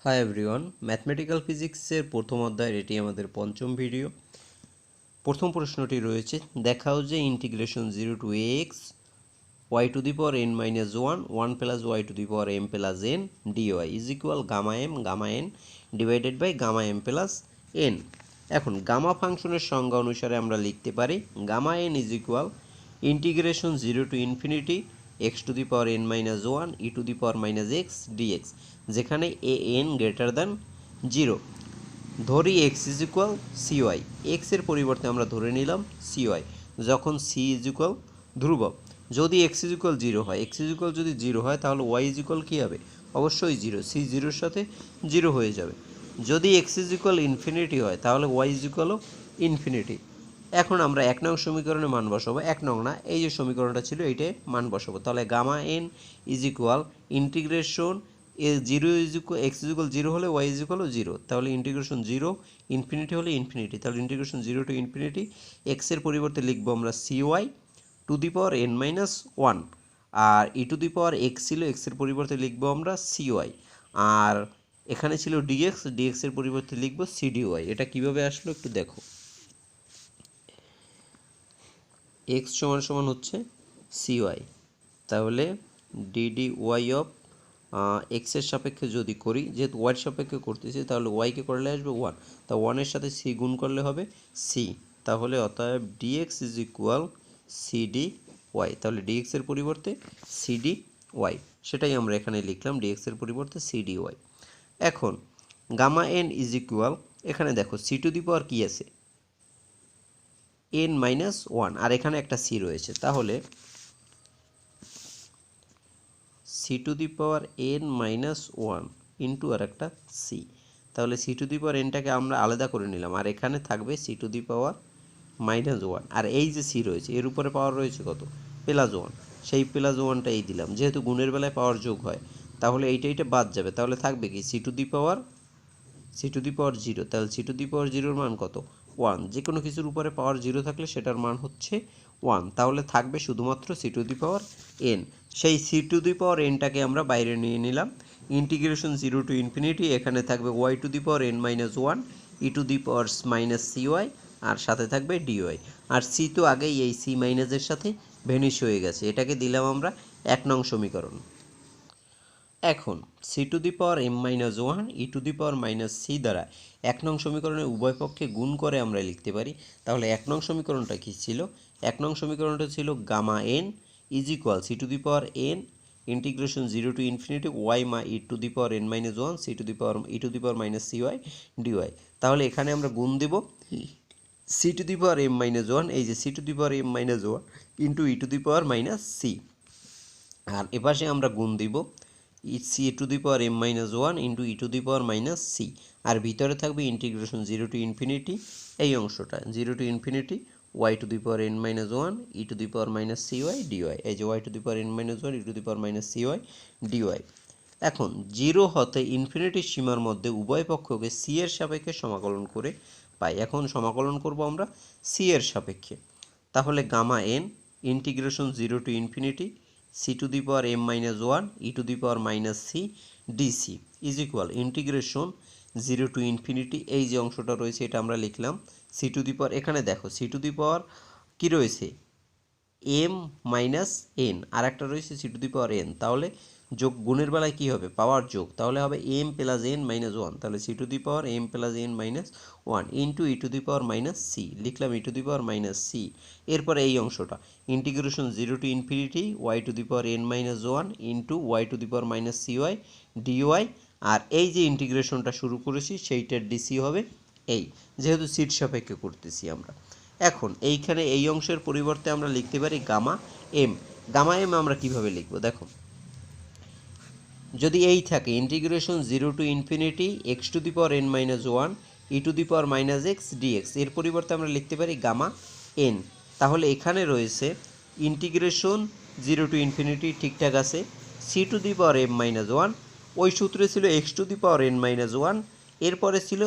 Hi everyone, mathematical ফিজিক্সের প্রথম অধ্যায়ের এটি আমাদের পঞ্চম ভিডিও। প্রথম প্রশ্নটি রয়েছে, দেখাও যে integration 0 to x y to the power N minus one plus Y to the power M plus N dy is equal gamma N divided by gamma M plus n. এখন গামা ফাংশনের সংজ্ঞা অনুসারে আমরা লিখতে পারি gamma N is equal integration 0 to infinity x to the power N minus one E to the power minus x dx, যেখানে এ N greater than 0। ধরি এক্স ইজ ইকুয়াল সিওয়াই, এক্সের পরিবর্তে আমরা ধরে নিলাম সিওয়াই যখন সি ইজ ইকুয়াল ধ্রুবক। যদি এক্স ইজ ইকুয়াল 0 হয়, এক্স ইজ ইকুয়াল যদি 0 হয় তাহলে ওয়াই ইজ ইকুয়াল কী হবে? অবশ্যই 0, সি 0-র সাথে 0 হয়ে যাবে। যদি এক্স ইজ ইকুয়াল ইনফিনিটি হয় তাহলে ওয়াই ইজ ইকুয়ালও ইনফিনিটি। এখন আমরা 1 নং সমীকরণে মান বসাবো, 1 নং না, এই যে সমীকরণটা ছিল এইটাই মান বসাবো। তাহলে gamma N is equal integration zero is equal x is equal 0 হলে ওয়াই ইজ ইকুয়ালও 0, তাহলে ইন্টিগ্রেশন 0 ইনফিনিটি হলে ইনফিনিটি, তাহলে ইন্টিগ্রেশন 0 টু ইনফিনিটি এক্সের পরিবর্তে লিখবো আমরা cy to the power N minus one, আর e to the power x ছিল, এক্সের পরিবর্তে লিখবো আমরা সিওয়াই, আর এখানে ছিল ডিএক্স, ডিএক্সের পরিবর্তে লিখবো সিডিওয়াই। এটা কিভাবে আসলো একটু দেখো। এক্স সমান সমান হচ্ছে সিওয়াই, তাহলে ডিডি ওয়াই অফ এক্সের সাপেক্ষে যদি করি, যেহেতু ওয়াইয়ের সাপেক্ষে করতেছি তাহলে ওয়াইকে করলে আসবে 1, তা 1-এর সাথে সি গুণ করলে হবে সি, তাহলে অতএব dx is equal c d y, তাহলে ডিএক্সের পরিবর্তে সিডি ওয়াই, সেটাই আমরা এখানে লিখলাম, ডিএক্সের পরিবর্তে সিডি ওয়াই। এখন গামা এন ইজ ইকুয়াল, এখানে দেখো সি টু দি পাওয়ার কী আছে? এন মাইনাস ওয়ান, আর এখানে একটা সি রয়েছে, তাহলে C to the power N minus one into আর একটা সি, তাহলে সি টু দি পাওয়ার এনটাকে আমরা আলাদা করে নিলাম, আর এখানে থাকবে C to the power minus one, আর এই যে সি রয়েছে এর উপরে পাওয়ার রয়েছে কত? প্লাস ওয়ান, সেই প্লাস ওয়ানটা এই দিলাম, যেহেতু গুণের বেলায় পাওয়ার যোগ হয় তাহলে এইটা বাদ যাবে, তাহলে থাকবে কি সি টু দি পাওয়ার 0, তাহলে সি টু দি পাওয়ার 0-র মান কত? 1, যে কোনো কিছুর উপরে পাওয়ার 0 থাকলে সেটার মান হচ্ছে 1, তাহলে থাকবে শুধুমাত্র c to the power n. সেই সি টু দি পাওয়ার এনটাকে আমরা বাইরে নিয়ে নিলাম, ইন্টিগ্রেশন 0 টু ইনফিনিটি, এখানে থাকবে Y to the power N minus one E to the power minus C Y, আর সাথে থাকবে ডিওয়াই, আর সি তো আগেই এই সি মাইনাসের সাথে ভেনিশ হয়ে গেছে, এটাকে দিলাম আমরা 1 নং সমীকরণ। এখন c to the power M minus one E to the power minus c দ্বারা 1 নং সমীকরণের উভয় পক্ষে গুণ করে আমরা লিখতে পারি। তাহলে 1 নং সমীকরণটা কী ছিল? 1 নং সমীকরণটা ছিল gamma N is equal C to the power N integration 0 to infinity Y মা E to the power N minus one C to the power E to the power minus C Y D Y. তাহলে এখানে আমরা গুণ দেব C to the power M minus one, এই যে C to the power M minus one into E to the power minus C, আর এপাশে আমরা গুণ দিব C to the power M minus one into E to the power minus C, আর ভিতরে থাকবে ইন্টিগ্রেশন 0 টু ইনফিনিটি, এই অংশটা 0 to infinity Y to the power N minus one E to the power minus C Y D Y, এই যে Y to the power N minus one E to the power minus C Y dy. এখন 0 হতে ইনফিনিটির সীমার মধ্যে উভয় পক্ষকে C এর সাপেক্ষে সমাকলন করে পাই। এখন সমাকলন করব আমরা সি এর সাপেক্ষে, তাহলে gamma n integration 0 to infinity C to the power M minus one E to the power minus c dc is equal integration 0 to infinity, এই যে অংশটা রয়েছে এটা আমরা লিখলাম সি টু দি পাওয়ার, এখানে দেখো সি টু দি পাওয়ার কী রয়েছে? এম মাইনাস এন, আর একটা রয়েছে c to the power n, তাহলে যোগ গুণের বেলায় কী হবে? পাওয়ার যোগ, তাহলে হবে M plus N minus one, তাহলে C to the power M plus N minus one into E to the power minus C, লিখলাম E to the power minus C. এরপরে এই অংশটা integration 0 to infinity Y to the power N minus one into Y to the power minus C Y D Y, আর এই যে ইন্টিগ্রেশনটা শুরু করেছি সেইটার ডিসি হবে এই, যেহেতু সিট সাপেক্ষে করতেছি আমরা। এখন এইখানে এই অংশের পরিবর্তে আমরা লিখতে পারি গামা এম। গামা এম আমরা কিভাবে লিখব দেখো, যদি এই থাকে integration 0 to infinity x to the power N minus one E to the power minus x dx, এর পরিবর্তে আমরা লিখতে পারি গামা এন, তাহলে এখানে রয়েছে ইন্টিগ্রেশন 0 টু ইনফিনিটি ঠিকঠাক আছে, C to the power M minus one, ওই সূত্রে ছিল X to the power N minus one, এরপরে ছিল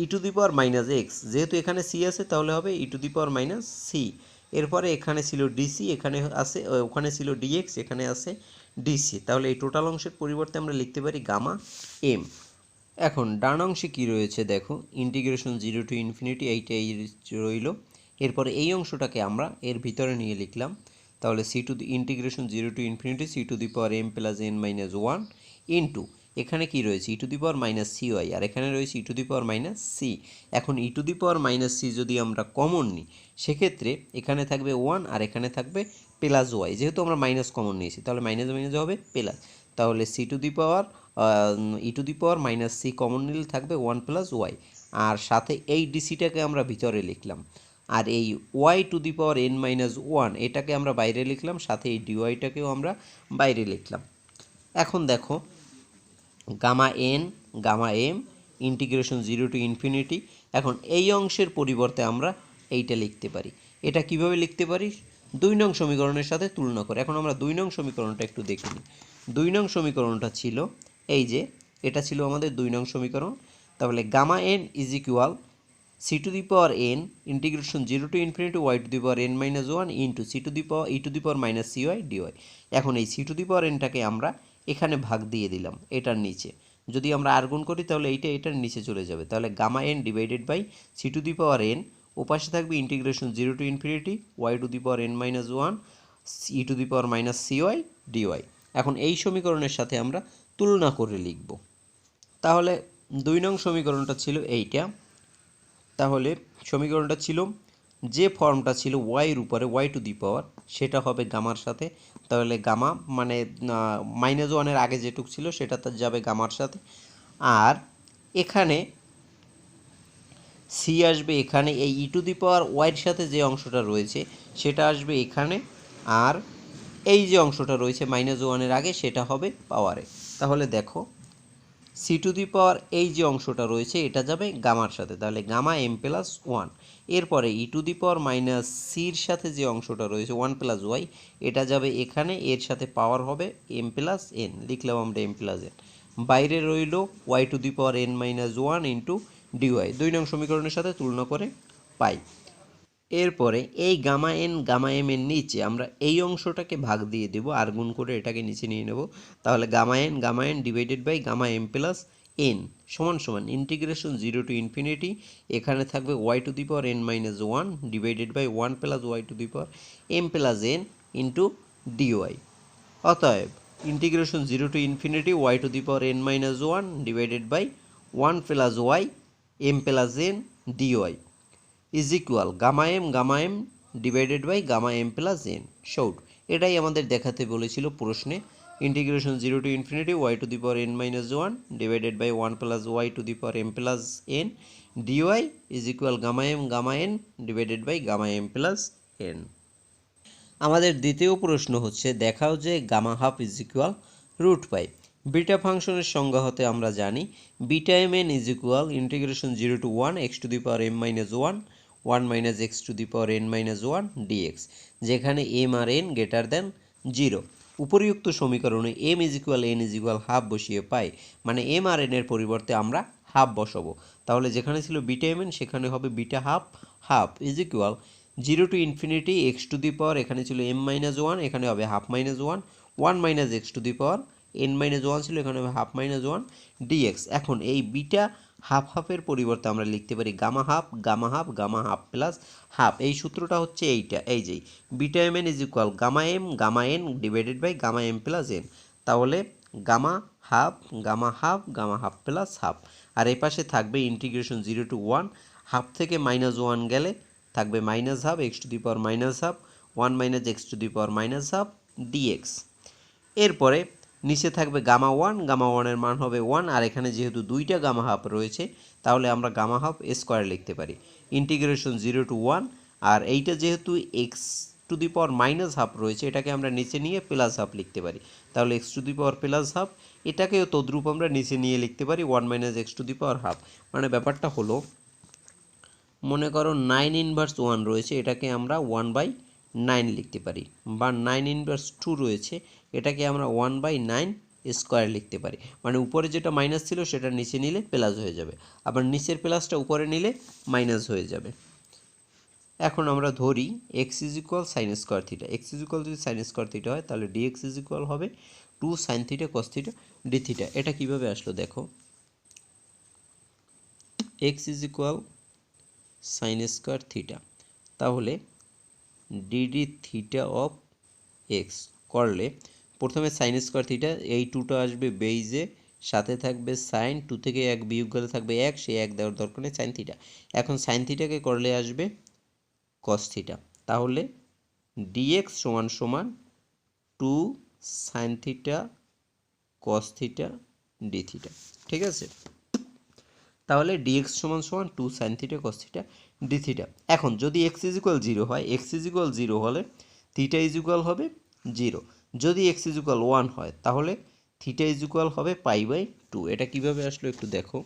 E to the power minus X, যেহেতু এখানে সি আছে তাহলে হবে E to the power minus C, এরপরে এখানে ছিল ডিসি, এখানে আছে ওখানে ছিল ডিএক্স, এখানে আছে ডিসি, তাহলে এই টোটাল অংশের পরিবর্তে আমরা লিখতে পারি গামা এম। এখন ডান অংশে কী রয়েছে দেখো, ইন্টিগ্রেশন 0 টু ইনফিনিটি এইটাই রইল। এরপরে এই অংশটাকে আমরা এর ভিতরে নিয়ে লিখলাম, তাহলে C to the integration 0 to infinity C to the power M plus N minus one into এখানে কি রয়েছে E to the power minus C Y, আর এখানে রয়েছে E to the power minus C. এখন E to the power minus C যদি আমরা common নিই, সেক্ষেত্রে এখানে থাকবে ওয়ান আর এখানে থাকবে প্লাস ওয়াই, যেহেতু আমরা মাইনাস কমন নিয়েছি তাহলে মাইনাস মাইনাস হবে প্লাস, তাহলে C to the power E to the power minus c common নিলে থাকবে ওয়ান প্লাস ওয়াই, আর সাথে এই ডিসিটাকে আমরা ভিতরে লিখলাম, আর এই y to the power N minus one এটাকে আমরা বাইরে লিখলাম, সাথে এই ডিওয়াইটাকেও আমরা বাইরে লিখলাম। এখন দেখো gamma n gamma m integration 0 to infinity. এখন এই অংশের পরিবর্তে আমরা এইটা লিখতে পারি। এটা কিভাবে লিখতে পারি? 2 নং সমীকরণের সাথে তুলনা করে। এখন আমরা 2 নং সমীকরণটা একটু দেখে নিই। 2 নং সমীকরণটা ছিল এই যে, এটা ছিল আমাদের 2 নং সমীকরণ। তাহলে gamma N is equal C to the power N integration 0 to infinity Y to the power N minus one into c to the power E to the power minus C Y dy. এখন এই C to the power এনটাকে আমরা এখানে ভাগ দিয়ে দিলাম এটার নিচে, যদি আমরা আর গুণ করি তাহলে এইটা এটার নিচে চলে যাবে, তাহলে gamma N divided by c to the power n, ওপাশে থাকবে integration 0 to infinity Y to the power N minus one E to the power minus C Y dy. এখন এই সমীকরণের সাথে আমরা তুলনা করে লিখব। তাহলে 2 নং সমীকরণটা ছিল এইটা, তাহলে সমীকরণটা ছিল যে ফর্মটা ছিল ওয়াইয়ের উপরে ওয়াই টু দি পাওয়ার, সেটা হবে গামার সাথে, তাহলে গামা মানে মাইনাস ওয়ানের আগে যেটুক ছিল সেটা তো যাবে গামার সাথে, আর এখানে সি আসবে এখানে, এই ই টু দি পাওয়ার ওয়াইয়ের সাথে যে অংশটা রয়েছে সেটা আসবে এখানে, আর এই যে অংশটা রয়েছে মাইনাস ওয়ানের আগে সেটা হবে পাওয়ারে। তাহলে দেখো সি টু দি পাওয়ার এই যে অংশটা রয়েছে এটা যাবে গামার সাথে, তাহলে গামা এম প্লাস ওয়ান। এরপরে ই টু দি পাওয়ার মাইনাস সির সাথে যে অংশটা রয়েছে ওয়ান প্লাস ওয়াই, এটা যাবে এখানে, এর সাথে পাওয়ার হবে এম প্লাস এন, লিখলাম আমরা এম প্লাস এন। বাইরে রইল y to the power N minus one into dy, 2 নং সমীকরণের সাথে তুলনা করে পাই। এরপরে এই গামা এম এর নিচে আমরা এই অংশটাকে ভাগ দিয়ে দেবো, আর গুণ করে এটাকে নিচে নিয়ে নেব, তাহলে gamma N divided by gamma M plus N সমান সমান ইন্টিগ্রেশন 0 টু ইনফিনিটি, এখানে থাকবে Y to the power N minus one divided by one plus Y to the power M plus N into D Y. অতএব integration 0 to infinity Y to the power N minus one divided by one plus Y M plus N dy is equal gamma M divided by gamma M plus N short. এটাই আমাদের দেখাতে বলেছিল প্রশ্নে। Integration 0 to infinity Y to the power N minus one divided by one plus Y to the power M plus N dy is equal gamma N divided by gamma M plus n. আমাদের দ্বিতীয় প্রশ্ন হচ্ছে, দেখাও যে gamma half is equal root pi. Beta ফাংশনের সংজ্ঞা হতে আমরা জানি beta M N is equal integration 0 to 1 x to the power M minus one 1 minus x to the power N minus one dx, যেখানে এম আর n greater than 0। উপরিউক্ত সমীকরণে m is equal n is equal half বসিয়ে পাই, মানে M আর N এর পরিবর্তে আমরা হাফ বসাবো, তাহলে যেখানে ছিল বিটা এম এন সেখানে হবে beta half half is equal 0 to infinity x to the power, এখানে ছিল এম মাইনাস ওয়ান, এখানে হবে half minus one 1 minus x to the power N minus one ছিল, এখানে হবে হাফ মাইনাস ওয়ান ডিএক্স। এখন এই বিটা হাফ হাফের পরিবর্তে আমরা লিখতে পারি gamma half gamma half gamma half plus half. এই সূত্রটা হচ্ছে এইটা, এই যে beta M N is equal gamma N divided by gamma M plus N, তাহলে gamma half gamma half plus half, আর এই পাশে থাকবে ইন্টিগ্রেশন 0 টু 1, হাফ থেকে মাইনাস ওয়ান গেলে থাকবে minus half X to the power minus half 1 minus x to the power minus half D X. এরপরে নিচে থাকবে গামা ওয়ানের মান হবে 1, আর এখানে যেহেতু দুইটা গামা হাফ রয়েছে তাহলে আমরা গামা হাফ স্কোয়ার লিখতে পারি ইন্টিগ্রেশন 0 টু 1, আর এইটা যেহেতু x to the power minus half রয়েছে এটাকে আমরা নিচে নিয়ে প্লাস হাফ লিখতে পারি, তাহলে x to the power plus half, এটাকেও তদ্রূপ আমরা নিচে নিয়ে লিখতে পারি 1 minus x to the power half. মানে ব্যাপারটা হলো, মনে করো 9 ইনভার্স 1 রয়েছে, এটাকে আমরা 1/9 লিখতে পারি, বা 9 ইনভার্স 2 রয়েছে এটাকে আমরা 1/9 স্কোয়ার লিখতে পারি, মানে উপরে যেটা মাইনাস ছিল সেটা নিচে নিলে প্লাস হয়ে যাবে, আবার নিচের প্লাসটা উপরে নিলে মাইনাস হয়ে যাবে। এখন আমরা ধরি x is equal sign square theta, x is equal যদি সাইন স্কোয়ার থিটা হয় তাহলে ডিএক্স ইজ ইকুয়াল হবে 2 sign theta cos theta D theta. এটা কীভাবে আসলো দেখো, x is equal sign square theta, তাহলে ডিডি থিটা অফ এক্স করলে প্রথমে সাইন স্কোয়ার থিটা, এই টুটা আসবে বেইজে, সাথে থাকবে সাইন, টু থেকে এক বিয়োগ গেলে থাকবে এক, সেই এক দেওয়ার দরকার নেই, সাইন থিটা। এখন সাইন থিটাকে করলে আসবে কস থিটা, তাহলে ডিএক্স সমান সমান two sine theta cos theta D theta, ঠিক আছে। তাহলে ডিএক্স সমান সমান two sine theta cos theta D theta. এখন যদি এক্স ইজ ইকুয়াল জিরো হয়, এক্স ইজ ইকুয়াল জিরো হলে থিটা ইজ ইকুয়াল হবে জিরো। যদি এক্স ইজ ইকুয়াল ওয়ান হয় তাহলে থিটা ইজ ইকুয়াল হবে পাই বাই টু। এটা কিভাবে আসলো একটু দেখো।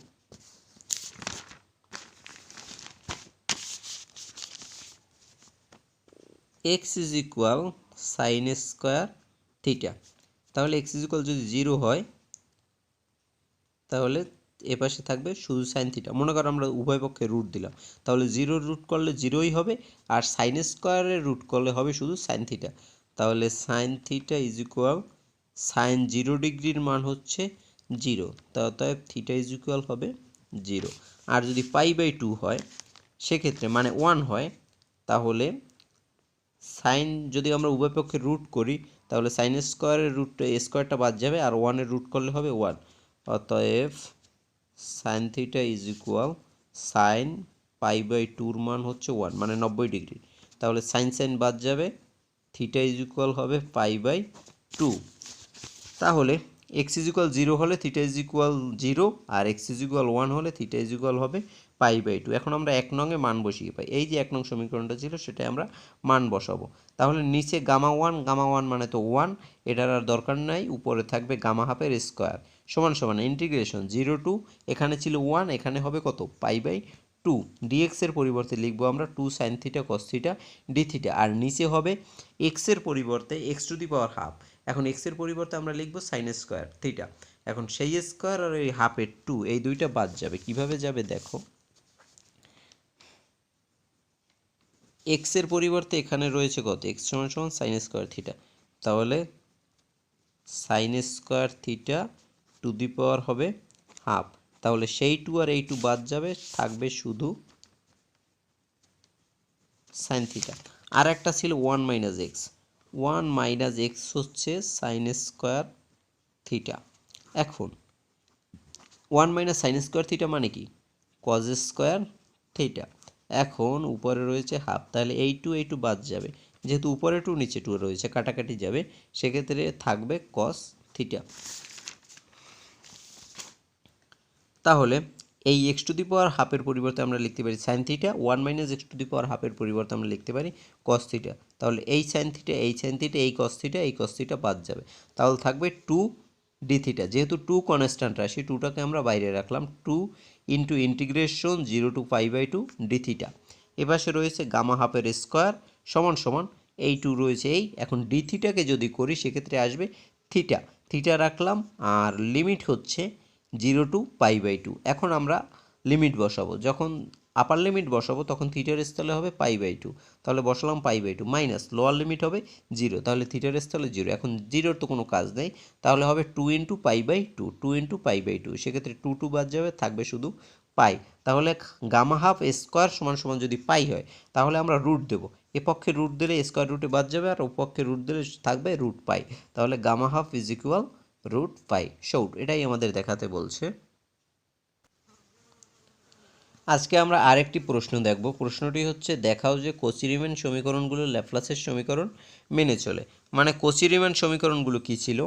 X is equal sign square theta, তাহলে এক্স ইজ ইকুয়াল যদি জিরো হয় তাহলে এপাশে থাকবে শুধু সাইন থিটা। মনে করো আমরা উভয় পক্ষে রুট দিলাম, তাহলে জিরোর রুট করলে জিরোই হবে, আর সাইন স্কোয়ারের রুট করলে হবে শুধু সাইন থিটা। তাহলে sine theta is equal sine 0 ডিগ্রির মান হচ্ছে জিরো, অতএব থিটা ইজ ইকুয়াল হবে জিরো। আর যদি পাই বাই টু হয় সেক্ষেত্রে মানে ওয়ান হয়, তাহলে সাইন যদি আমরা উভয় পক্ষে রুট করি তাহলে সাইন স্কোয়ারের রুট স্কোয়ারটা বাদ যাবে, আর ওয়ানের রুট করলে হবে ওয়ান। অতএব sine theta is equal sine pi by টুর মান হচ্ছে ওয়ান, মানে 90 ডিগ্রি। তাহলে সাইন সাইন বাদ যাবে, থিটা ইজ ইকুয়াল হবে পাই বাই টু। তাহলে এক্স ইজ ইকুয়াল জিরো হলে থিটা ইজ ইকুয়াল জিরো, আর এক্স ইজ ইকুয়াল ওয়ান হলে থিটা ইজ ইকুয়াল হবে পাই বাই টু। এখন আমরা এক নংয়ে মান বসিয়ে পাই, এই যে এক নং সমীকরণটা ছিল সেটাই আমরা মান বসাবো। তাহলে নিচে গামা ওয়ান মানে তো ওয়ান, এটার আর দরকার নাই, উপরে থাকবে গামা হাফের স্কোয়ার সমান সমান ইন্টিগ্রেশন জিরো টু, এখানে ছিল ওয়ান, এখানে হবে কত পাই বাই টু। ডিএক্সের পরিবর্তে লিখবো আমরা two sine theta cos theta D theta, আর নিচে হবে এক্সের পরিবর্তে X to the power half. এখন এক্সের পরিবর্তে আমরা লিখবো সাইন স্কোয়ার থিটা। এখন সেই স্কোয়ার আর এই হাফের টু, এই দুইটা বাদ যাবে। কিভাবে যাবে দেখো, এক্সের পরিবর্তে এখানে রয়েছে কত, এক্স সমান সমান সাইন স্কোয়ার থিটা, তাহলে sine square theta to the power হবে হাফ, তাহলে সেই টু আর এই টু বাদ যাবে, থাকবে শুধু সাইন থিটা। আর একটা ছিল ওয়ান মাইনাস এক্স হচ্ছে সাইন স্কোয়ার থিটা। এখন one minus sine square theta মানে কি, কজ স্কোয়ার থিটা। এখন উপরে রয়েছে হাফ, তাহলে এই টু বাদ যাবে, যেহেতু উপরে টু নিচে টু রয়েছে কাটাকাটি যাবে, সেক্ষেত্রে থাকবে কস থিটা। তাহলে এই এক্স টু দি পাওয়ার হাফের পরিবর্তে আমরা লিখতে পারি sine theta, one minus x to the power হাফের পরিবর্তে আমরা লিখতে পারি কস থিটা। তাহলে এই সাইন থিটা এই কস থিটা বাদ যাবে, তাহলে থাকবে টু ডি থিটা। যেহেতু টু কনস্ট্যান্ট রাশি, টুটাকে আমরা বাইরে রাখলাম, two into integration zero to pi by two d theta. এপাশে রয়েছে গামা হাফের স্কোয়ার সমান সমান এই টু রয়েছে এই। এখন ডি থিটাকে যদি করি সেক্ষেত্রে আসবে থিটা রাখলাম, আর লিমিট হচ্ছে zero to pi by two. এখন আমরা লিমিট বসাবো, যখন আপার লিমিট বসাবো তখন থিটার স্থলে হবে পাই বাই টু, তাহলে বসালাম pi by two, minus lower limit হবে জিরো, তাহলে থিটার স্থলে জিরো। এখন জিরোর তো কোনো কাজ নেই, তাহলে হবে two into pi by two, সেক্ষেত্রে টু বাদ যাবে, থাকবে শুধু পাই। তাহলে গামা হাফ স্কোয়ার সমান সমান যদি পাই হয় তাহলে আমরা রুট দেবো, এ পক্ষে রুট দিলে স্কোয়ার রুটে বাদ যাবে, আর ও পক্ষে রুট দিলে থাকবে রুট পাই। তাহলে gamma half is equal root pi short, এটাই আমাদের দেখাতে বলছে। আজকে আমরা আরেকটি প্রশ্ন দেখব। প্রশ্নটি হচ্ছে দেখাও যে কচি রিমান সমীকরণগুলো ল্যাপ্লাসের সমীকরণ মেনে চলে। মানে কচি রিমান সমীকরণগুলো কী ছিল,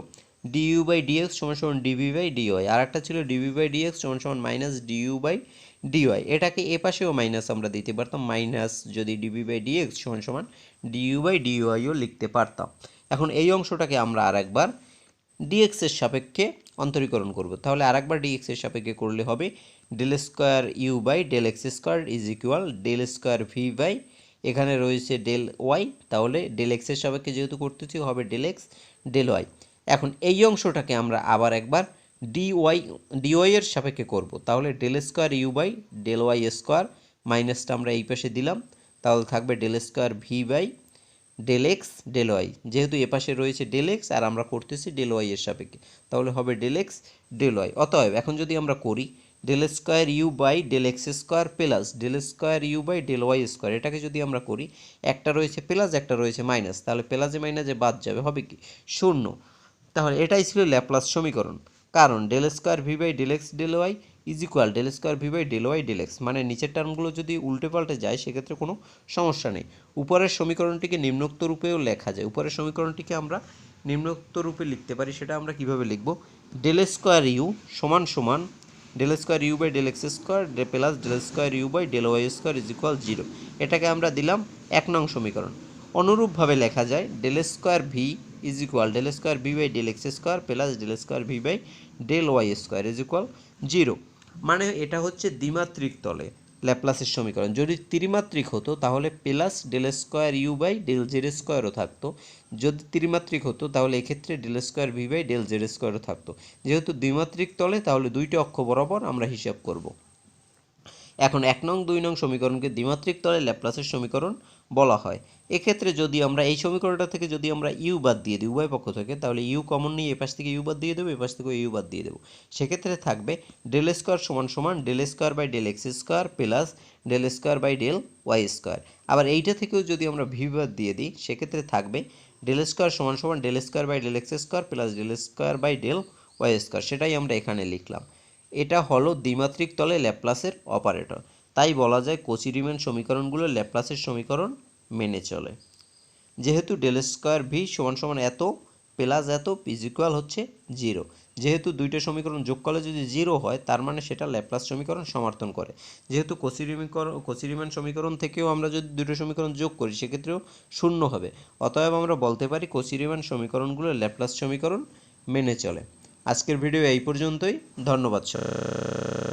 ডিইউ বাই ডিএক্স সমান সমান ডিভি বাই ডিওয়াই, আর একটা ছিল ডিভি বাই ডিএক্স সমান সমান মাইনাস ডিইউ বাই ডিওয়াই। এটাকে এ পাশেও মাইনাস আমরা দিতে পারতাম, মাইনাস যদি ডিভি বাই ডিএক্স সমান সমান ডিইউ বাই ডিওয়াইও লিখতে পারতাম। এখন এই অংশটাকে আমরা আরেকবার ডিএক্সের সাপেক্ষে অন্তরীকরণ করব, তাহলে আরেকবার ডিএক্সের সাপেক্ষে করলে হবে del square you by del x square is equal del square V by, এখানে রয়েছে ডেল ওয়াই, তাহলে ডেল এক্সের সাপেক্ষে যেহেতু করতেছি হবে ডেল এক্স ডেল ওয়াই। এখন এই অংশটাকে আমরা আবার একবার ডিওয়াই এর সাপেক্ষে করব, তাহলে del square you by del y square, মাইনাসটা আমরা এই পাশে দিলাম, তাহলে থাকবে del square V by del x del y, যেহেতু এপাশে রয়েছে ডেল এক্স আর আমরা করতেছি ডেল ওয়াই এর সাপেক্ষে, তাহলে হবে ডেল এক্স ডেল ওয়াই। অতএব এখন যদি আমরা করি del square you by del x square plus del square you by del y square, এটাকে যদি আমরা করি একটা রয়েছে প্লাস একটা রয়েছে মাইনাস, তাহলে প্লাসে মাইনাসে বাদ যাবে, হবে কি শূন্য। তাহলে এটাই ছিল ল্যাপ্লাস সমীকরণ, কারণ del square V by del x del y is equal del square V by del y del x, মানে নিচের টার্মগুলো যদি উল্টে পাল্টে যায় সেক্ষেত্রে কোনো সমস্যা নেই। উপরের সমীকরণটিকে নিম্নোক্ত রূপেও লেখা যায়, উপরের সমীকরণটিকে আমরা নিম্নোক্ত রূপে লিখতে পারি, সেটা আমরা কিভাবে লিখব, ডেল স্কোয়ার ইউ সমান সমান del square you by del x square plus del square you by del y square is equal 0, এটাকে আমরা দিলাম 1 নং সমীকরণ। অনুরূপভাবে লেখা যায় del square v is equal del square V by del x square plus del square V by del y square is equal 0, মানে এটা হচ্ছে দ্বিমাত্রিক তলে ল্যাপ্লাসের সমীকরণ। যদি ত্রিমাত্রিক হতো তাহলে plus del square you by del Z স্কোয়ারও থাকতো, যদি ত্রিমাত্রিক হতো তাহলে এক্ষেত্রে del square V by del Z স্কোয়ারও থাকতো। যেহেতু দ্বিমাত্রিক তলে তাহলে দুইটা অক্ষ বরাবর আমরা হিসাব করব। এখন 1 নং 2 নং সমীকরণকে দ্বিমাত্রিক তলে ল্যাপ্লাসের সমীকরণ বলা হয়। এক্ষেত্রে যদি আমরা এই সমীকরণটা থেকে যদি আমরা ইউ বাদ দিয়ে দিই উভয় পক্ষ থেকে, তাহলে ইউ কমন নিয়ে এপাশ থেকে ইউ বাদ দিয়ে দেবো, এপাশ থেকে ইউ বাদ দিয়ে দেবো, সেক্ষেত্রে থাকবে ডেল স্কোয়ার সমান সমান del square by del x square plus del square by del y square. আবার এইটা থেকেও যদি আমরা ভি বাদ দিয়ে দিই সেক্ষেত্রে থাকবে ডেল স্কোয়ার সমান সমান del square by del x square plus del square by del y square, সেটাই আমরা এখানে লিখলাম। এটা হলো দ্বিমাত্রিক তলে ল্যাপ্লাসের অপারেটর, তাই বলা যায় কচি রিমান সমীকরণগুলো ল্যাপ্লাসের সমীকরণ মেনে চলে। যেহেতু ডেল স্কোয়ার ভি সমান সমান এত প্লাস এত ইজ ইকুয়াল হচ্ছে 0, যেহেতু দুইটা সমীকরণ যোগ করলে যদি 0 হয় তার মানে সেটা ল্যাপ্লাস সমীকরণ সমর্থন করে। যেহেতু কচি রিমান সমীকরণ থেকেও আমরা যদি দুটো সমীকরণ যোগ করি সেক্ষেত্রেও শূন্য হবে, অতএব আমরা বলতে পারি কচি রিমান সমীকরণগুলো ল্যাপ্লাস সমীকরণ মেনে চলে। আজকের ভিডিও এই পর্যন্তই, ধন্যবাদ।